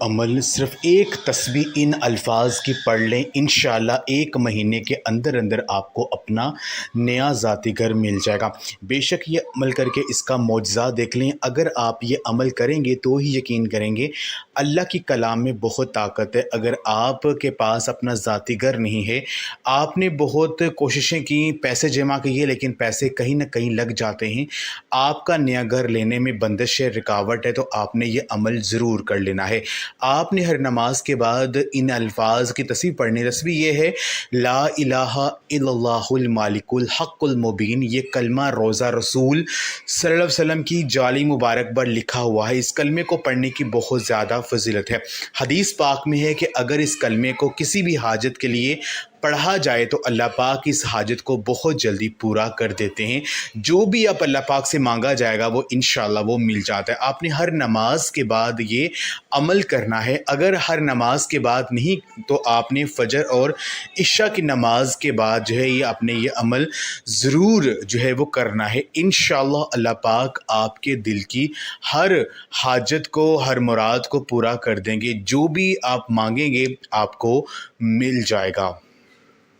عمل صرف ایک تسبیح ان الفاظ کی پڑھ لیں، انشاءاللہ ایک مہینے کے اندر اندر آپ کو اپنا نیا ذاتی گھر مل جائے گا۔ بے شک یہ عمل کر کے اس کا معجزہ دیکھ لیں۔ اگر آپ یہ عمل کریں گے تو ہی یقین کریں گے، اللہ کی کلام میں بہت طاقت ہے۔ اگر آپ کے پاس اپنا ذاتی گھر نہیں ہے، آپ نے بہت کوششیں کی، پیسے جمع کیے، لیکن پیسے کہیں نہ کہیں لگ جاتے ہیں، آپ کا نیا گھر لینے میں بندش ہے، رکاوٹ ہے، تو آپ نے یہ عمل ضرور کر لینا ہے۔ آپ نے ہر نماز کے بعد ان الفاظ کی تسبیح پڑھنی۔ تسبیح یہ ہے، لا الہ الا اللہ المالک الحق المبین۔ یہ کلمہ روزہ رسول صلی اللہ علیہ وسلم کی جعلی مبارک پر لکھا ہوا ہے۔ اس کلمے کو پڑھنے کی بہت زیادہ فضیلت ہے۔ حدیث پاک میں ہے کہ اگر اس کلمے کو کسی بھی حاجت کے لیے پڑھا جائے تو اللہ پاک اس حاجت کو بہت جلدی پورا کر دیتے ہیں۔ جو بھی آپ اللہ پاک سے مانگا جائے گا وہ انشاءاللہ وہ مل جاتا ہے۔ آپ نے ہر نماز کے بعد یہ عمل کرنا ہے۔ اگر ہر نماز کے بعد نہیں تو آپ نے فجر اور عشاء کی نماز کے بعد جو ہے آپ نے یہ عمل ضرور جو ہے وہ کرنا ہے۔ انشاءاللہ اللہ پاک آپ کے دل کی ہر حاجت کو، ہر مراد کو پورا کر دیں گے۔ جو بھی آپ مانگیں گے آپ کو مل جائے گا۔